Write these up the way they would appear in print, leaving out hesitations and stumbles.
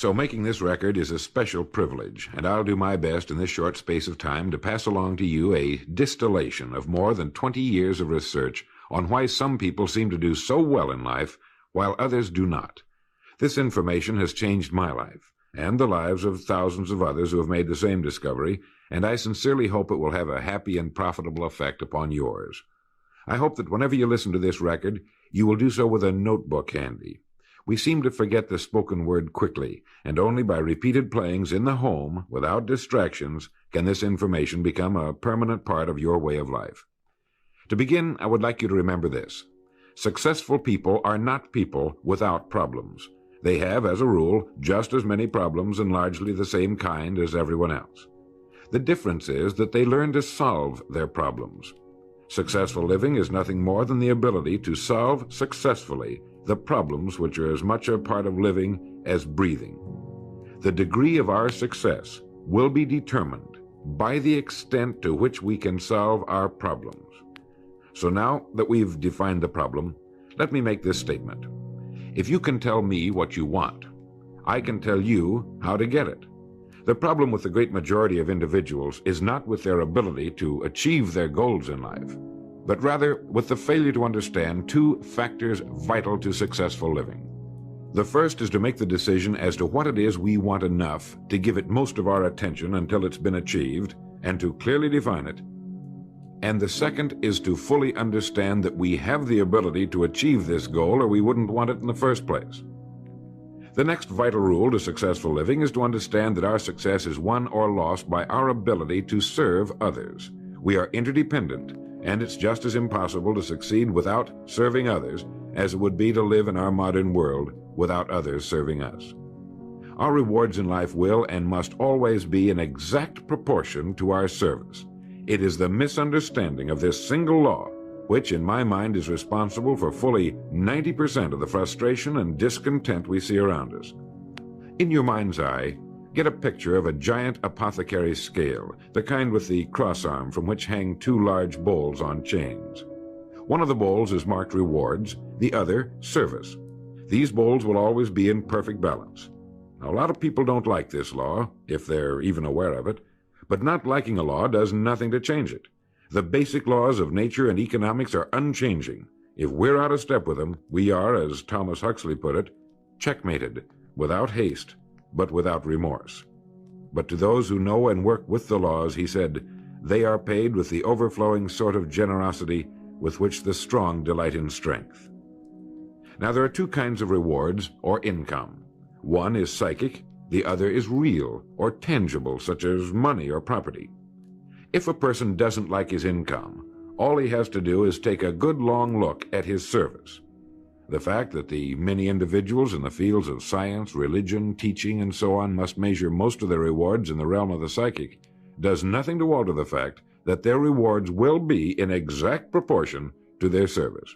So making this record is a special privilege, and I'll do my best in this short space of time to pass along to you a distillation of more than 20 years of research on why some people seem to do so well in life while others do not. This information has changed my life, and the lives of thousands of others who have made the same discovery, and I sincerely hope it will have a happy and profitable effect upon yours. I hope that whenever you listen to this record, you will do so with a notebook handy. We seem to forget the spoken word quickly, and only by repeated playings in the home, without distractions, can this information become a permanent part of your way of life. To begin, I would like you to remember this. Successful people are not people without problems. They have, as a rule, just as many problems and largely the same kind as everyone else. The difference is that they learn to solve their problems. Successful living is nothing more than the ability to solve successfully the problems which are as much a part of living as breathing. The degree of our success will be determined by the extent to which we can solve our problems. So now that we've defined the problem, let me make this statement. If you can tell me what you want, I can tell you how to get it. The problem with the great majority of individuals is not with their ability to achieve their goals in life, but rather with the failure to understand two factors vital to successful living. The first is to make the decision as to what it is we want enough to give it most of our attention until it's been achieved, and to clearly define it. And the second is to fully understand that we have the ability to achieve this goal or we wouldn't want it in the first place. The next vital rule to successful living is to understand that our success is won or lost by our ability to serve others. We are interdependent, and it's just as impossible to succeed without serving others as it would be to live in our modern world without others serving us. Our rewards in life will and must always be in exact proportion to our service. It is the misunderstanding of this single law which, in my mind, is responsible for fully 90% of the frustration and discontent we see around us. In your mind's eye, get a picture of a giant apothecary scale, the kind with the cross-arm from which hang two large bowls on chains. One of the bowls is marked rewards, the other service. These bowls will always be in perfect balance. Now, a lot of people don't like this law, if they're even aware of it, but not liking a law does nothing to change it. The basic laws of nature and economics are unchanging. If we're out of step with them, we are, as Thomas Huxley put it, checkmated, without haste, but without remorse. But to those who know and work with the laws, he said, they are paid with the overflowing sort of generosity with which the strong delight in strength. Now, there are two kinds of rewards, or income. One is psychic, the other is real, or tangible, such as money or property. If a person doesn't like his income, all he has to do is take a good long look at his service. The fact that the many individuals in the fields of science, religion, teaching, and so on must measure most of their rewards in the realm of the psychic does nothing to alter the fact that their rewards will be in exact proportion to their service.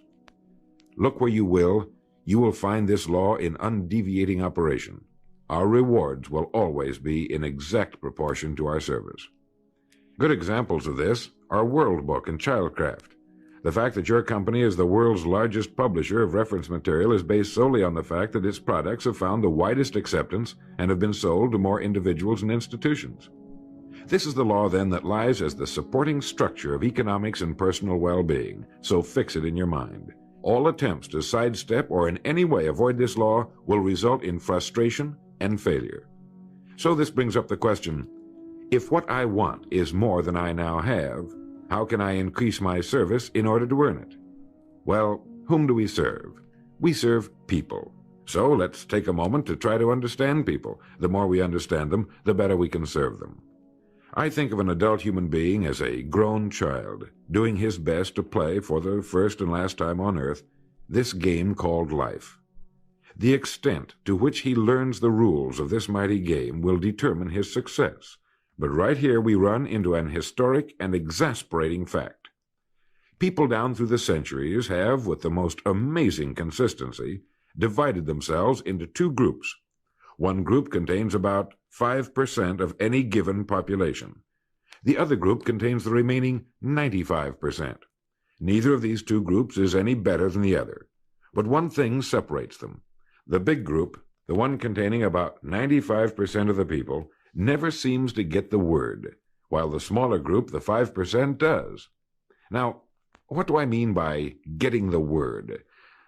Look where you will find this law in undeviating operation. Our rewards will always be in exact proportion to our service. Good examples of this are World Book and Childcraft. The fact that your company is the world's largest publisher of reference material is based solely on the fact that its products have found the widest acceptance and have been sold to more individuals and institutions. This is the law, then, that lies as the supporting structure of economics and personal well-being, so fix it in your mind. All attempts to sidestep or in any way avoid this law will result in frustration and failure. So this brings up the question, if what I want is more than I now have, how can I increase my service in order to earn it? Well, whom do we serve? We serve people. So let's take a moment to try to understand people. The more we understand them, the better we can serve them. I think of an adult human being as a grown child, doing his best to play for the first and last time on earth this game called life. The extent to which he learns the rules of this mighty game will determine his success. But right here we run into an historic and exasperating fact. People down through the centuries have, with the most amazing consistency, divided themselves into two groups. One group contains about 5% of any given population. The other group contains the remaining 95%. Neither of these two groups is any better than the other. But one thing separates them. The big group the one containing about 95% of the people, never seems to get the word, while the smaller group, the 5%, does. Now, what do I mean by getting the word?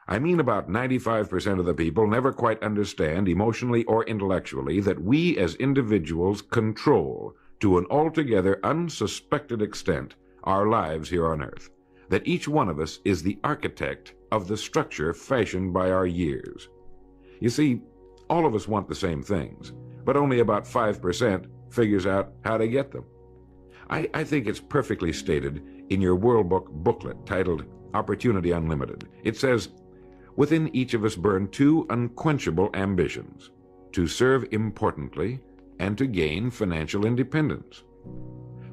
I mean about 95% of the people never quite understand, emotionally or intellectually, that we as individuals control, to an altogether unsuspected extent, our lives here on earth. That each one of us is the architect of the structure fashioned by our years. You see, all of us want the same things, but only about 5% figures out how to get them. I think it's perfectly stated in your World Book booklet titled Opportunity Unlimited. It says, within each of us burn two unquenchable ambitions: to serve importantly and to gain financial independence.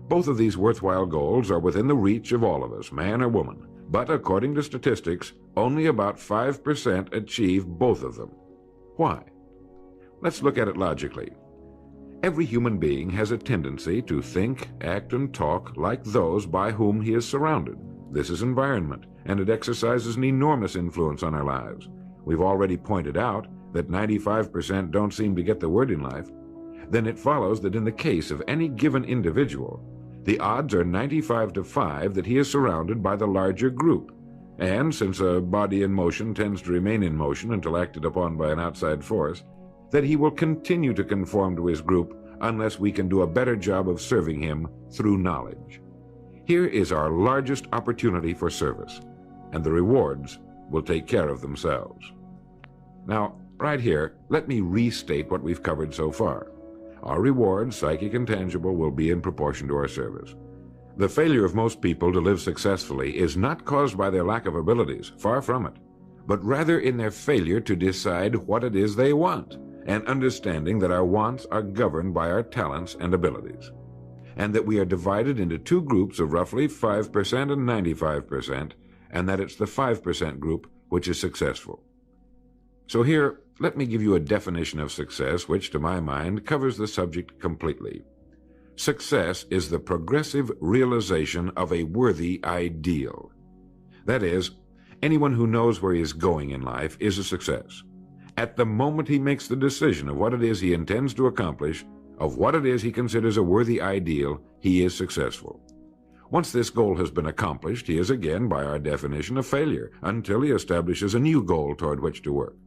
Both of these worthwhile goals are within the reach of all of us, man or woman, but according to statistics, only about 5% achieve both of them. Why? Let's look at it logically. Every human being has a tendency to think, act, and talk like those by whom he is surrounded. This is environment, and it exercises an enormous influence on our lives. We've already pointed out that 95% don't seem to get the word in life. Then it follows that in the case of any given individual, the odds are 95 to 5 that he is surrounded by the larger group. And since a body in motion tends to remain in motion until acted upon by an outside force, that he will continue to conform to his group unless we can do a better job of serving him through knowledge. Here is our largest opportunity for service, and the rewards will take care of themselves. Now, right here, let me restate what we've covered so far. Our rewards, psychic and tangible, will be in proportion to our service. The failure of most people to live successfully is not caused by their lack of abilities, far from it, but rather in their failure to decide what it is they want, and understanding that our wants are governed by our talents and abilities, and that we are divided into two groups of roughly 5% and 95%, and that it's the 5% group which is successful. So here, let me give you a definition of success which, to my mind, covers the subject completely. Success is the progressive realization of a worthy ideal. That is, anyone who knows where he is going in life is a success. At the moment he makes the decision of what it is he intends to accomplish, of what it is he considers a worthy ideal, he is successful. Once this goal has been accomplished, he is again, by our definition, a failure, until he establishes a new goal toward which to work.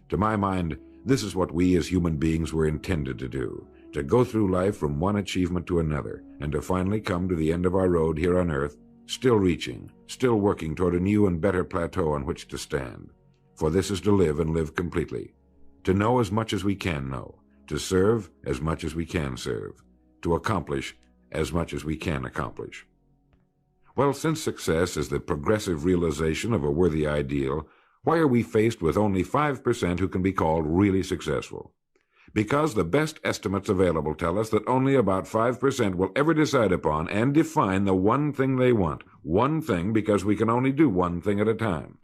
To my mind, this is what we as human beings were intended to do, to go through life from one achievement to another, and to finally come to the end of our road here on earth, still reaching, still working toward a new and better plateau on which to stand. For this is to live and live completely, to know as much as we can know, to serve as much as we can serve, to accomplish as much as we can accomplish. Well, since success is the progressive realization of a worthy ideal, why are we faced with only 5% who can be called really successful? Because the best estimates available tell us that only about 5% will ever decide upon and define the one thing they want. One thing, because we can only do one thing at a time.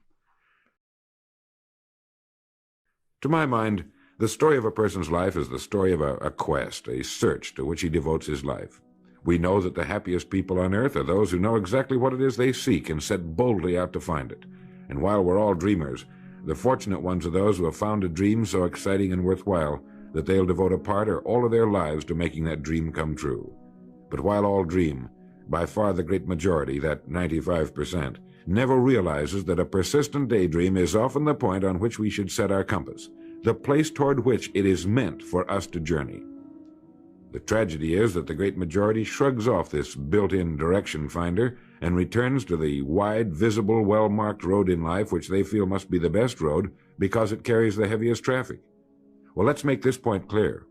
To my mind, the story of a person's life is the story of a quest, a search to which he devotes his life. We know that the happiest people on earth are those who know exactly what it is they seek and set boldly out to find it. And while we're all dreamers, the fortunate ones are those who have found a dream so exciting and worthwhile that they'll devote a part or all of their lives to making that dream come true. But while all dream, by far the great majority, that 95%, never realizes that a persistent daydream is often the point on which we should set our compass, the place toward which it is meant for us to journey. The tragedy is that the great majority shrugs off this built-in direction finder and returns to the wide, visible, well-marked road in life which they feel must be the best road because it carries the heaviest traffic. Well, let's make this point clear.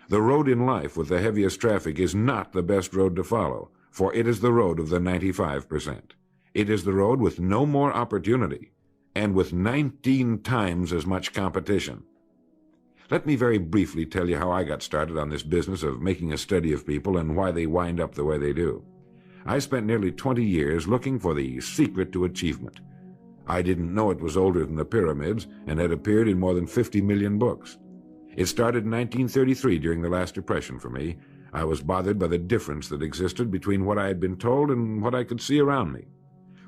The road in life with the heaviest traffic is not the best road to follow, for it is the road of the 95%. It is the road with no more opportunity and with 19 times as much competition. Let me very briefly tell you how I got started on this business of making a study of people and why they wind up the way they do. I spent nearly 20 years looking for the secret to achievement. I didn't know it was older than the pyramids and had appeared in more than 50 million books. It started in 1933 during the last Depression for me. I was bothered by the difference that existed between what I had been told and what I could see around me.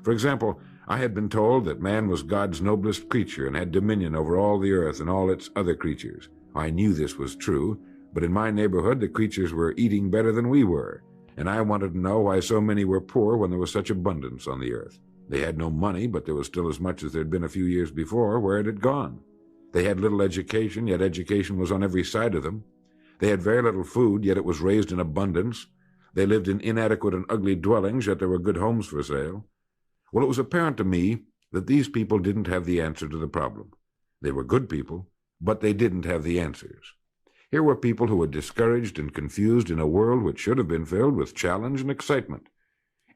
For example, I had been told that man was God's noblest creature and had dominion over all the earth and all its other creatures. I knew this was true, but in my neighborhood the creatures were eating better than we were, and I wanted to know why so many were poor when there was such abundance on the earth. They had no money, but there was still as much as there had been a few years before. Where had it gone? They had little education, yet education was on every side of them. They had very little food, yet it was raised in abundance. They lived in inadequate and ugly dwellings, yet there were good homes for sale. Well, it was apparent to me that these people didn't have the answer to the problem. They were good people, but they didn't have the answers. Here were people who were discouraged and confused in a world which should have been filled with challenge and excitement.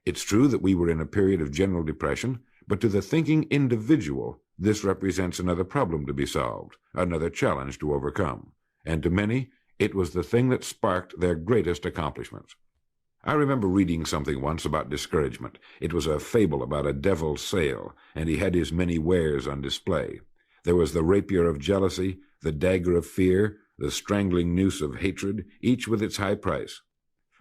It's true that we were in a period of general depression, but to the thinking individual, this represents another problem to be solved, another challenge to overcome. And to many, it was the thing that sparked their greatest accomplishments. I remember reading something once about discouragement. It was a fable about a devil's sale, and he had his many wares on display. There was the rapier of jealousy, the dagger of fear, the strangling noose of hatred, each with its high price.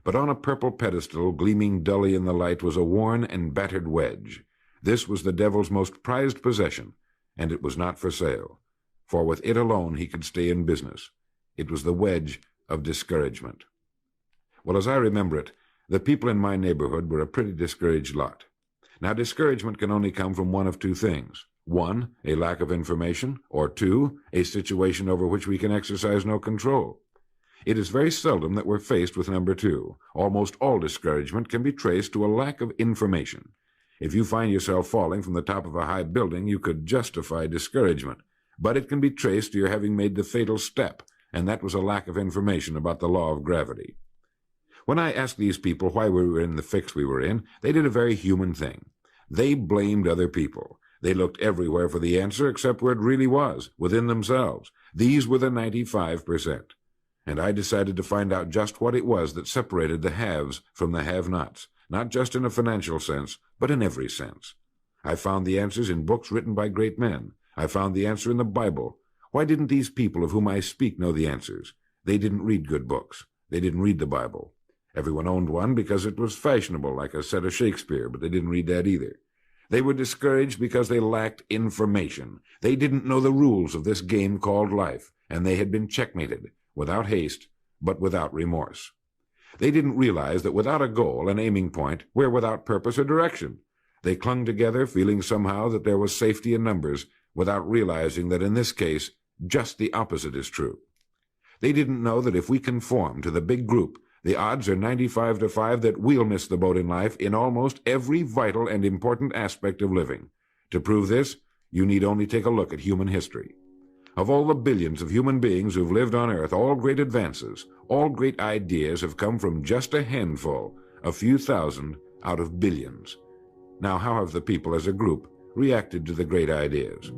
But on a purple pedestal, gleaming dully in the light, was a worn and battered wedge. This was the devil's most prized possession, and it was not for sale, for with it alone he could stay in business. It was the wedge of discouragement. Well, as I remember it, the people in my neighborhood were a pretty discouraged lot. Now, discouragement can only come from one of two things. One, a lack of information, or two, a situation over which we can exercise no control. It is very seldom that we're faced with number two. Almost all discouragement can be traced to a lack of information. If you find yourself falling from the top of a high building, you could justify discouragement, but it can be traced to your having made the fatal step, and that was a lack of information about the law of gravity. When I asked these people why we were in the fix we were in, they did a very human thing. They blamed other people. They looked everywhere for the answer except where it really was, within themselves. These were the 95%. And I decided to find out just what it was that separated the haves from the have-nots, not just in a financial sense, but in every sense. I found the answers in books written by great men. I found the answer in the Bible. Why didn't these people of whom I speak know the answers? They didn't read good books. They didn't read the Bible. Everyone owned one because it was fashionable, like a set of Shakespeare, but they didn't read that either. They were discouraged because they lacked information. They didn't know the rules of this game called life, and they had been checkmated, without haste, but without remorse. They didn't realize that without a goal, an aiming point, we're without purpose or direction. They clung together, feeling somehow that there was safety in numbers, without realizing that in this case, just the opposite is true. They didn't know that if we conform to the big group, the odds are 95-5 that we'll miss the boat in life in almost every vital and important aspect of living. To prove this, you need only take a look at human history. Of all the billions of human beings who've lived on Earth, all great advances, all great ideas have come from just a handful, a few thousand out of billions. Now, how have the people as a group reacted to the great ideas?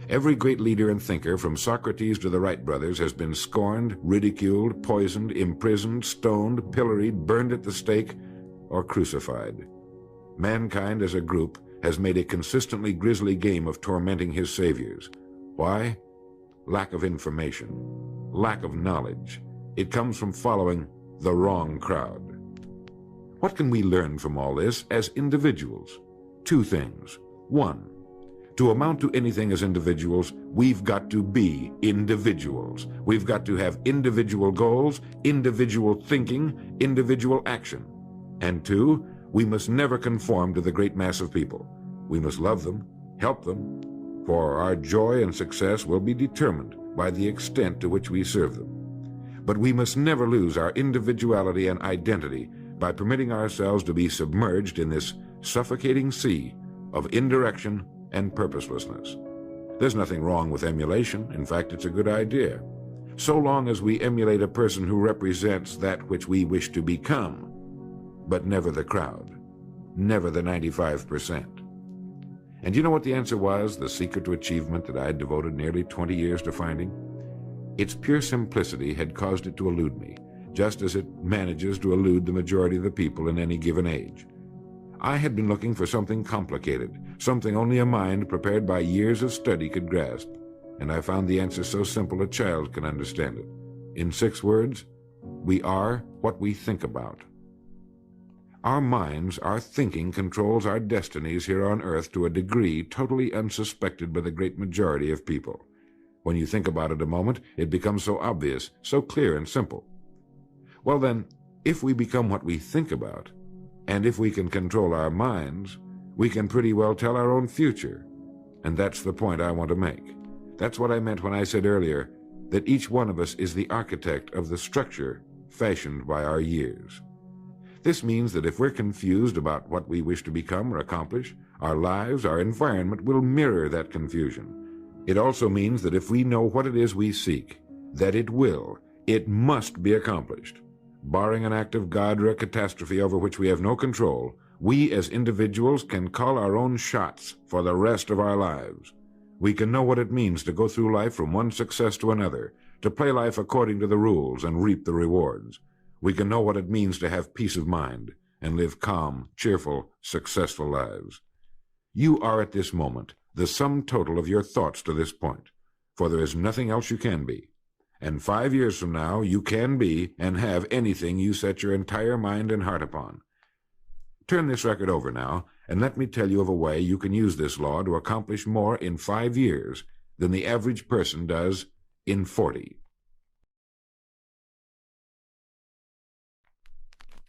Every great leader and thinker, from Socrates to the Wright brothers, has been scorned, ridiculed, poisoned, imprisoned, stoned, pilloried, burned at the stake, or crucified. Mankind as a group has made a consistently grisly game of tormenting his saviors. Why? Lack of information, lack of knowledge. It comes from following the wrong crowd. What can we learn from all this as individuals? Two things. One, to amount to anything as individuals, we've got to be individuals. We've got to have individual goals, individual thinking, individual action. And two, we must never conform to the great mass of people. We must love them, help them, for our joy and success will be determined by the extent to which we serve them. But we must never lose our individuality and identity by permitting ourselves to be submerged in this suffocating sea of indirection and purposelessness. There's nothing wrong with emulation. In fact, it's a good idea, so long as we emulate a person who represents that which we wish to become, but never the crowd, never the 95%. And you know what the answer was, the secret to achievement that I had devoted nearly 20 years to finding? Its pure simplicity had caused it to elude me, just as it manages to elude the majority of the people in any given age. I had been looking for something complicated, something only a mind prepared by years of study could grasp, and I found the answer so simple a child can understand it. In 6 words, we are what we think about. Our minds, our thinking controls our destinies here on earth to a degree totally unsuspected by the great majority of people. When you think about it a moment, it becomes so obvious, so clear and simple. Well then, if we become what we think about, and if we can control our minds, we can pretty well tell our own future. And that's the point I want to make. That's what I meant when I said earlier that each one of us is the architect of the structure fashioned by our years. This means that if we're confused about what we wish to become or accomplish, our lives, our environment will mirror that confusion. It also means that if we know what it is we seek, that it must be accomplished. Barring an act of God or a catastrophe over which we have no control, we as individuals can call our own shots for the rest of our lives. We can know what it means to go through life from one success to another, to play life according to the rules and reap the rewards. We can know what it means to have peace of mind and live calm, cheerful, successful lives. You are at this moment the sum total of your thoughts to this point, for there is nothing else you can be. And 5 years from now, you can be and have anything you set your entire mind and heart upon. Turn this record over now, and let me tell you of a way you can use this law to accomplish more in 5 years than the average person does in 40.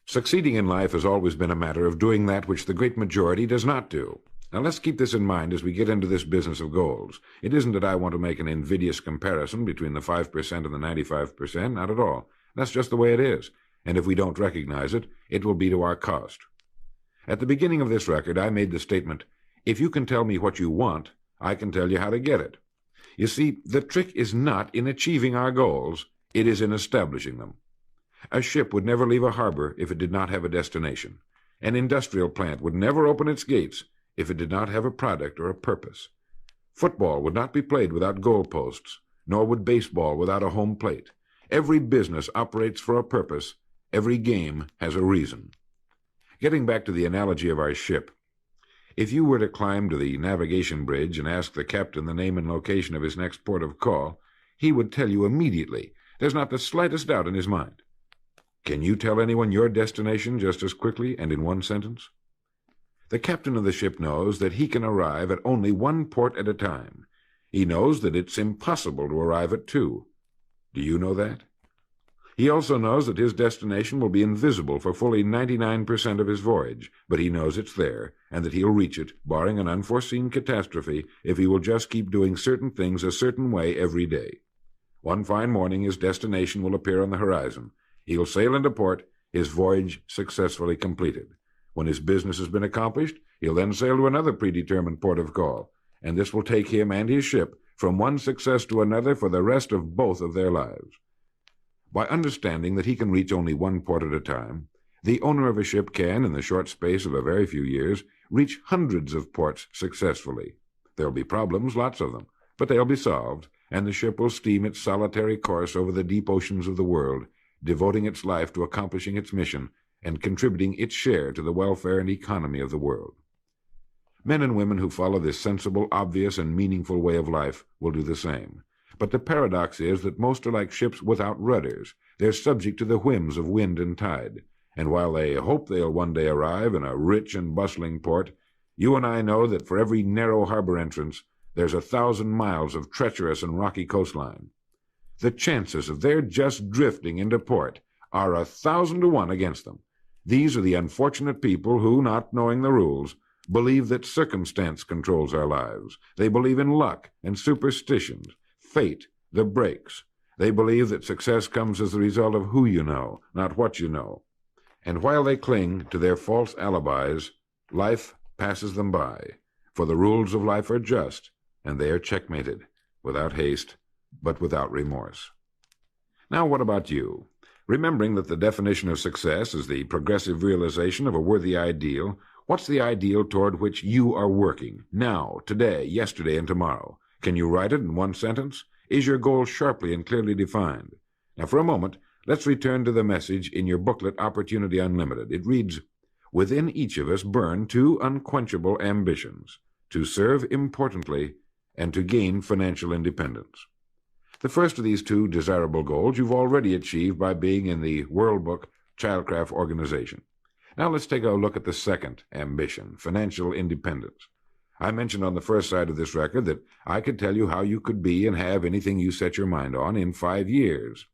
Succeeding in life has always been a matter of doing that which the great majority does not do. Now let's keep this in mind as we get into this business of goals. It isn't that I want to make an invidious comparison between the 5% and the 95%, not at all. That's just the way it is, and if we don't recognize it, it will be to our cost. At the beginning of this record, I made the statement, if you can tell me what you want, I can tell you how to get it. You see, the trick is not in achieving our goals, it is in establishing them. A ship would never leave a harbor if it did not have a destination. An industrial plant would never open its gates if it did not have a product or a purpose. Football would not be played without goalposts, nor would baseball without a home plate. Every business operates for a purpose. Every game has a reason. Getting back to the analogy of our ship, if you were to climb to the navigation bridge and ask the captain the name and location of his next port of call, he would tell you immediately. There's not the slightest doubt in his mind. Can you tell anyone your destination just as quickly and in one sentence? The captain of the ship knows that he can arrive at only one port at a time. He knows that it's impossible to arrive at two. Do you know that? He also knows that his destination will be invisible for fully 99% of his voyage, but he knows it's there, and that he'll reach it, barring an unforeseen catastrophe, if he will just keep doing certain things a certain way every day. One fine morning his destination will appear on the horizon. He'll sail into port, his voyage successfully completed. When his business has been accomplished, he'll then sail to another predetermined port of call, and this will take him and his ship from one success to another for the rest of both of their lives. By understanding that he can reach only one port at a time, the owner of a ship can, in the short space of a very few years, reach hundreds of ports successfully. There'll be problems, lots of them, but they'll be solved, and the ship will steam its solitary course over the deep oceans of the world, devoting its life to accomplishing its mission and contributing its share to the welfare and economy of the world. Men and women who follow this sensible, obvious, and meaningful way of life will do the same. But the paradox is that most are like ships without rudders. They're subject to the whims of wind and tide. And while they hope they'll one day arrive in a rich and bustling port, you and I know that for every narrow harbor entrance, there's 1,000 miles of treacherous and rocky coastline. The chances of their just drifting into port are 1,000 to 1 against them. These are the unfortunate people who, not knowing the rules, believe that circumstance controls our lives. They believe in luck and superstitions, fate, the breaks. They believe that success comes as the result of who you know, not what you know. And while they cling to their false alibis, life passes them by, for the rules of life are just, and they are checkmated, without haste, but without remorse. Now what about you? Remembering that the definition of success is the progressive realization of a worthy ideal, what's the ideal toward which you are working, now, today, yesterday, and tomorrow? Can you write it in one sentence? Is your goal sharply and clearly defined? Now, for a moment, let's return to the message in your booklet, Opportunity Unlimited. It reads, "Within each of us burn two unquenchable ambitions, to serve importantly and to gain financial independence." The first of these two desirable goals you've already achieved by being in the World Book Childcraft organization. Now let's take a look at the second ambition, financial independence. I mentioned on the first side of this record that I could tell you how you could be and have anything you set your mind on in 5 years.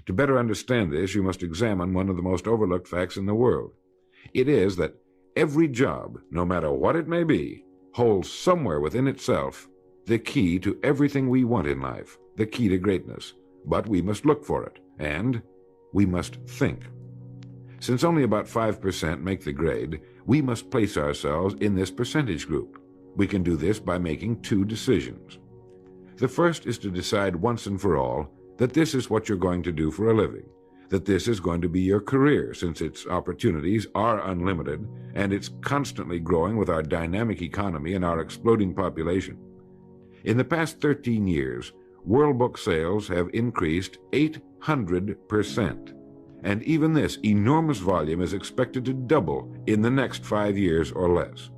To better understand this, you must examine one of the most overlooked facts in the world. It is that every job, no matter what it may be, holds somewhere within itself the key to everything we want in life, the key to greatness. But we must look for it, and we must think. Since only about 5% make the grade, we must place ourselves in this percentage group. We can do this by making 2 decisions. The first is to decide once and for all that this is what you're going to do for a living, that this is going to be your career, since its opportunities are unlimited and it's constantly growing with our dynamic economy and our exploding population. In the past 13 years, World Book sales have increased 800%, and even this enormous volume is expected to double in the next 5 years or less.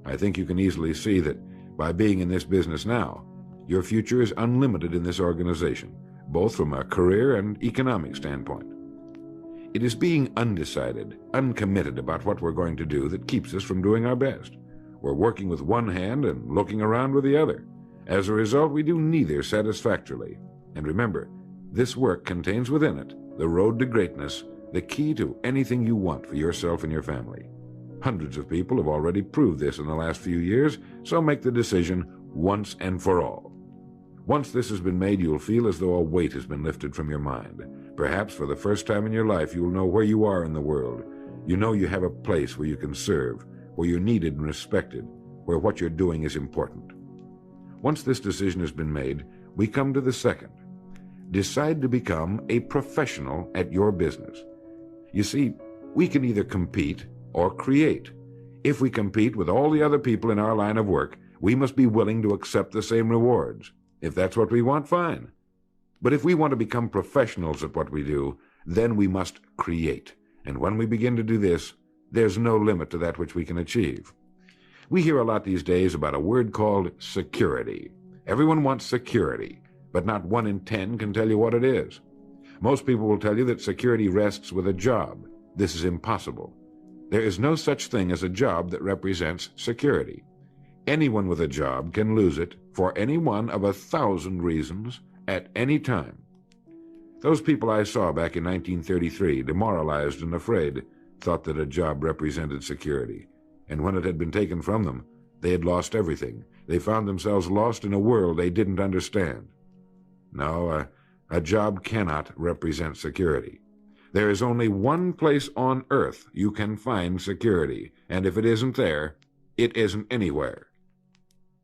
I think you can easily see that by being in this business now, your future is unlimited in this organization, both from a career and economic standpoint. It is being undecided, uncommitted about what we're going to do that keeps us from doing our best. We're working with one hand and looking around with the other. As a result, we do neither satisfactorily. And remember, this work contains within it the road to greatness, the key to anything you want for yourself and your family. Hundreds of people have already proved this in the last few years, so make the decision once and for all. Once this has been made, you'll feel as though a weight has been lifted from your mind. Perhaps for the first time in your life, you'll know where you are in the world. You know you have a place where you can serve, where you're needed and respected, where what you're doing is important. Once this decision has been made, we come to the second. Decide to become a professional at your business. You see, we can either compete or create. If we compete with all the other people in our line of work, we must be willing to accept the same rewards. If that's what we want, fine. But if we want to become professionals at what we do, then we must create. And when we begin to do this, there's no limit to that which we can achieve. We hear a lot these days about a word called security. Everyone wants security, but not 1 in 10 can tell you what it is. Most people will tell you that security rests with a job. This is impossible. There is no such thing as a job that represents security. Anyone with a job can lose it for any one of 1,000 reasons at any time. Those people I saw back in 1933, demoralized and afraid, thought that a job represented security. And when it had been taken from them, they had lost everything. They found themselves lost in a world they didn't understand. No, a job cannot represent security. There is only one place on earth you can find security, and if it isn't there, it isn't anywhere.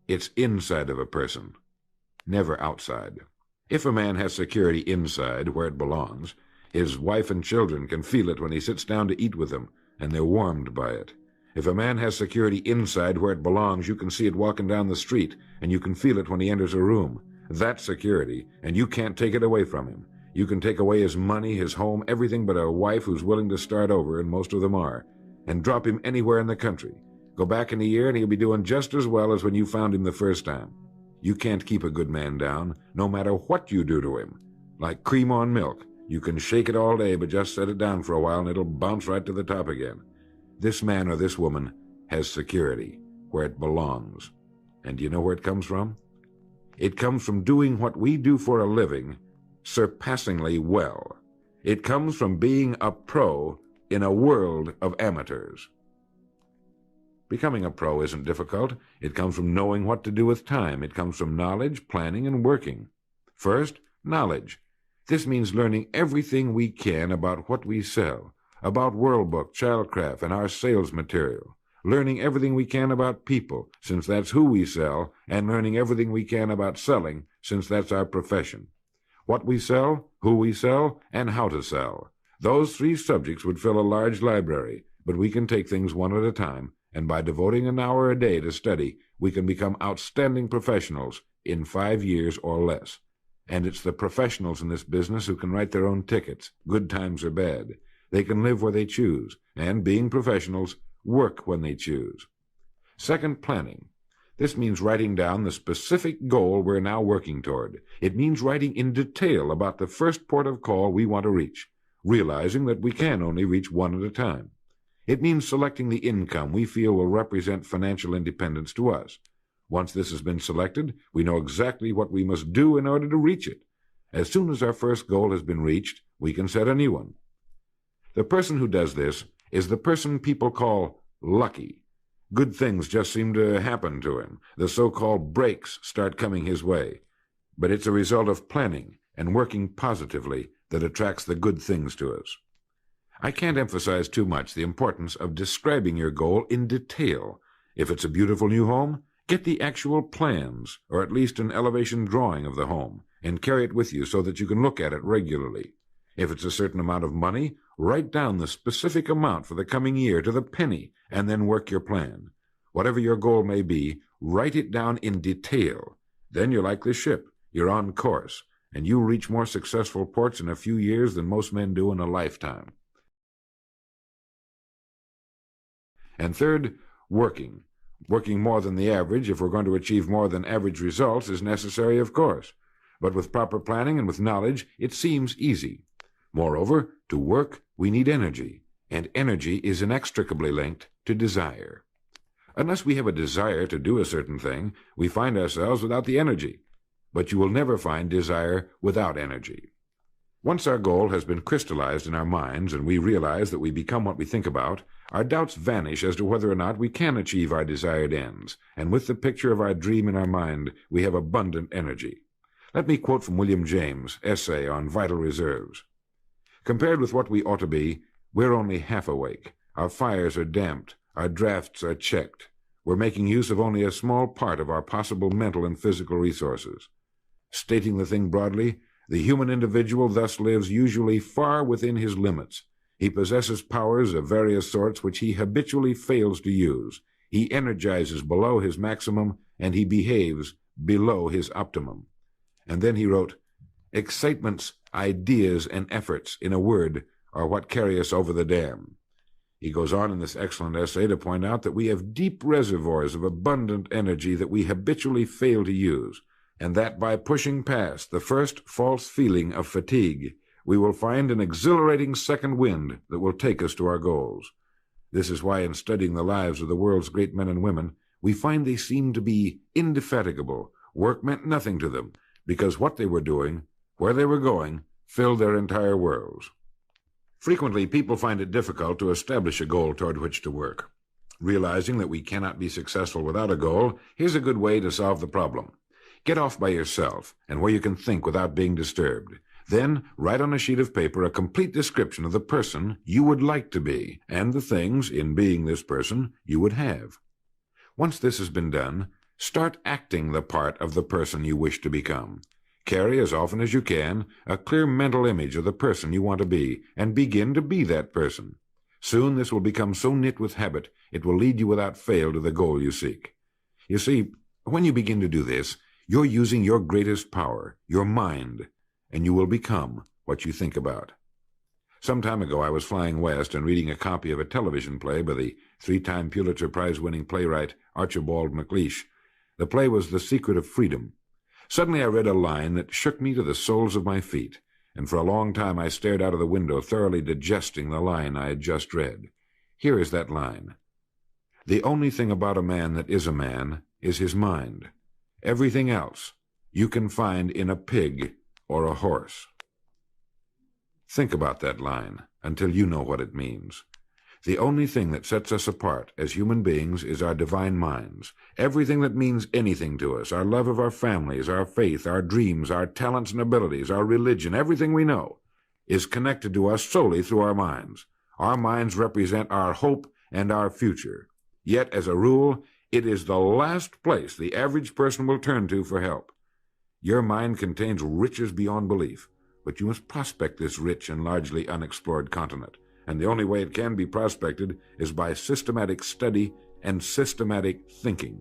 It's inside of a person, never outside. If a man has security inside, where it belongs, his wife and children can feel it when he sits down to eat with them, and they're warmed by it. If a man has security inside where it belongs, you can see it walking down the street, and you can feel it when he enters a room. That's security, and you can't take it away from him. You can take away his money, his home, everything but a wife who's willing to start over, and most of them are, and drop him anywhere in the country. Go back in a year, and he'll be doing just as well as when you found him the first time. You can't keep a good man down, no matter what you do to him. Like cream on milk, you can shake it all day, but just set it down for a while, and it'll bounce right to the top again. This man or this woman has security, where it belongs. And do you know where it comes from? It comes from doing what we do for a living surpassingly well. It comes from being a pro in a world of amateurs. Becoming a pro isn't difficult. It comes from knowing what to do with time. It comes from knowledge, planning, and working. First, knowledge. This means learning everything we can about what we sell, about World Book, Childcraft, and our sales material. Learning everything we can about people, since that's who we sell, and learning everything we can about selling, since that's our profession. What we sell, who we sell, and how to sell. Those 3 subjects would fill a large library, but we can take things one at a time, and by devoting an hour a day to study, we can become outstanding professionals in 5 years or less. And it's the professionals in this business who can write their own tickets, good times or bad. They can live where they choose, and being professionals, work when they choose. Second, planning. This means writing down the specific goal we're now working toward. It means writing in detail about the first port of call we want to reach, realizing that we can only reach one at a time. It means selecting the income we feel will represent financial independence to us. Once this has been selected, we know exactly what we must do in order to reach it. As soon as our first goal has been reached, we can set a new one. The person who does this is the person people call lucky. Good things just seem to happen to him. The so-called breaks start coming his way. But it's a result of planning and working positively that attracts the good things to us. I can't emphasize too much the importance of describing your goal in detail. If it's a beautiful new home, get the actual plans, or at least an elevation drawing of the home, and carry it with you so that you can look at it regularly. If it's a certain amount of money, write down the specific amount for the coming year to the penny, and then work your plan. Whatever your goal may be, write it down in detail. Then you're like this ship. You're on course, and you'll reach more successful ports in a few years than most men do in a lifetime. And third, working. Working more than the average, if we're going to achieve more than average results, is necessary, of course. But with proper planning and with knowledge, it seems easy. Moreover, to work, we need energy, and energy is inextricably linked to desire. Unless we have a desire to do a certain thing, we find ourselves without the energy. But you will never find desire without energy. Once our goal has been crystallized in our minds and we realize that we become what we think about, our doubts vanish as to whether or not we can achieve our desired ends, and with the picture of our dream in our mind, we have abundant energy. Let me quote from William James' essay on vital reserves. Compared with what we ought to be, we're only half awake. Our fires are damped. Our drafts are checked. We're making use of only a small part of our possible mental and physical resources. Stating the thing broadly, the human individual thus lives usually far within his limits. He possesses powers of various sorts which he habitually fails to use. He energizes below his maximum, and he behaves below his optimum. And then he wrote, "Excitements, ideas, and efforts, in a word, are what carry us over the dam." He goes on in this excellent essay to point out that we have deep reservoirs of abundant energy that we habitually fail to use, and that by pushing past the first false feeling of fatigue, we will find an exhilarating second wind that will take us to our goals. This is why in studying the lives of the world's great men and women, we find they seemed to be indefatigable. Work meant nothing to them, because what they were doing, where they were going, filled their entire worlds. Frequently, people find it difficult to establish a goal toward which to work. Realizing that we cannot be successful without a goal, here's a good way to solve the problem. Get off by yourself, and where you can think without being disturbed. Then write on a sheet of paper a complete description of the person you would like to be, and the things, in being this person, you would have. Once this has been done, start acting the part of the person you wish to become. Carry, as often as you can, a clear mental image of the person you want to be, and begin to be that person. Soon this will become so knit with habit, it will lead you without fail to the goal you seek. You see, when you begin to do this, you're using your greatest power, your mind, and you will become what you think about. Some time ago, I was flying west and reading a copy of a television play by the three-time Pulitzer Prize-winning playwright Archibald MacLeish. The play was The Secret of Freedom. Suddenly I read a line that shook me to the soles of my feet, and for a long time I stared out of the window, thoroughly digesting the line I had just read. Here is that line. "The only thing about a man that is a man is his mind. Everything else you can find in a pig or a horse." Think about that line until you know what it means. The only thing that sets us apart as human beings is our divine minds. Everything that means anything to us, our love of our families, our faith, our dreams, our talents and abilities, our religion, everything we know, is connected to us solely through our minds. Our minds represent our hope and our future. Yet, as a rule, it is the last place the average person will turn to for help. Your mind contains riches beyond belief, but you must prospect this rich and largely unexplored continent, and the only way it can be prospected is by systematic study and systematic thinking.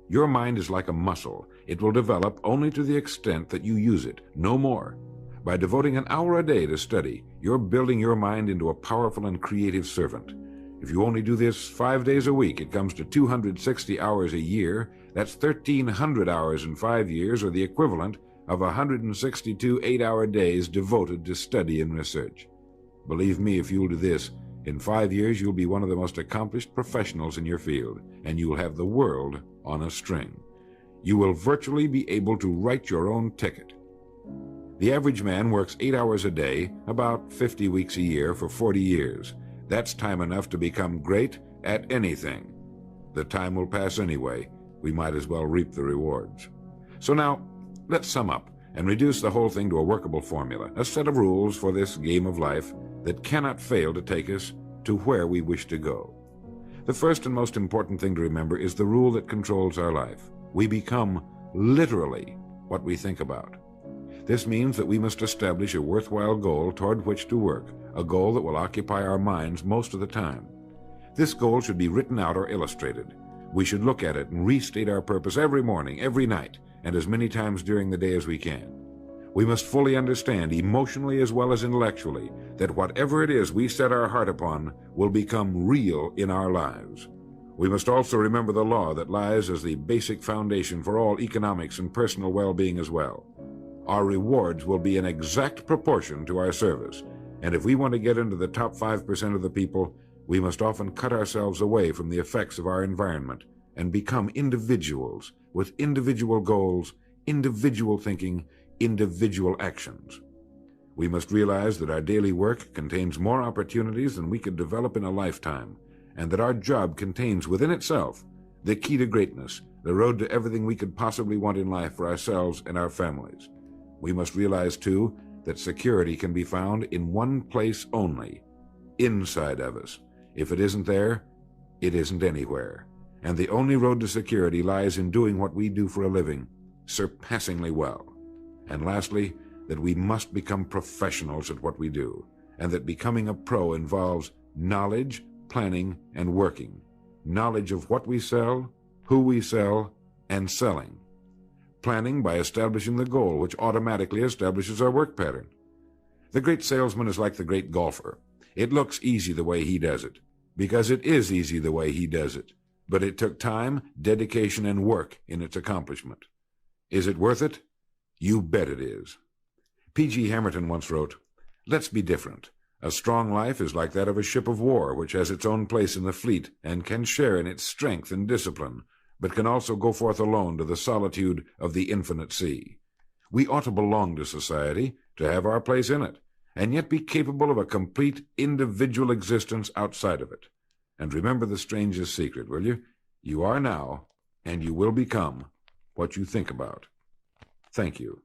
Your mind is like a muscle. It will develop only to the extent that you use it, no more. By devoting an hour a day to study, you're building your mind into a powerful and creative servant. If you only do this 5 days a week, it comes to 260 hours a year. That's 1,300 hours in 5 years, or the equivalent of 162 8-hour days devoted to study and research. Believe me, if you'll do this, In 5 years, you'll be one of the most accomplished professionals in your field, and you'll have the world on a string. You will virtually be able to write your own ticket. The average man works 8 hours a day, about 50 weeks a year, for 40 years. That's time enough to become great at anything. The time will pass anyway. We might as well reap the rewards. So now, let's sum up and reduce the whole thing to a workable formula, a set of rules for this game of life that cannot fail to take us to where we wish to go. The first and most important thing to remember is the rule that controls our life. We become literally what we think about. This means that we must establish a worthwhile goal toward which to work, a goal that will occupy our minds most of the time. This goal should be written out or illustrated. We should look at it and restate our purpose every morning, every night, and as many times during the day as we can. We must fully understand, emotionally as well as intellectually, that whatever it is we set our heart upon will become real in our lives. We must also remember the law that lies as the basic foundation for all economics and personal well-being as well. Our rewards will be in exact proportion to our service, and if we want to get into the top 5% of the people, we must often cut ourselves away from the effects of our environment and become individuals with individual goals, individual thinking, individual actions. We must realize that our daily work contains more opportunities than we could develop in a lifetime, and that our job contains within itself the key to greatness, the road to everything we could possibly want in life for ourselves and our families. We must realize, too, that security can be found in one place only, inside of us. If it isn't there, it isn't anywhere. And the only road to security lies in doing what we do for a living surpassingly well. And lastly, that we must become professionals at what we do, and that becoming a pro involves knowledge, planning, and working. Knowledge of what we sell, who we sell, and selling. Planning by establishing the goal, which automatically establishes our work pattern. The great salesman is like the great golfer. It looks easy the way he does it, because it is easy the way he does it. But it took time, dedication, and work in its accomplishment. Is it worth it? You bet it is. P.G. Hamilton once wrote, "Let's be different. A strong life is like that of a ship of war, which has its own place in the fleet and can share in its strength and discipline, but can also go forth alone to the solitude of the infinite sea. We ought to belong to society, to have our place in it, and yet be capable of a complete individual existence outside of it. And remember the strangest secret, will you? You are now, and you will become, what you think about." Thank you.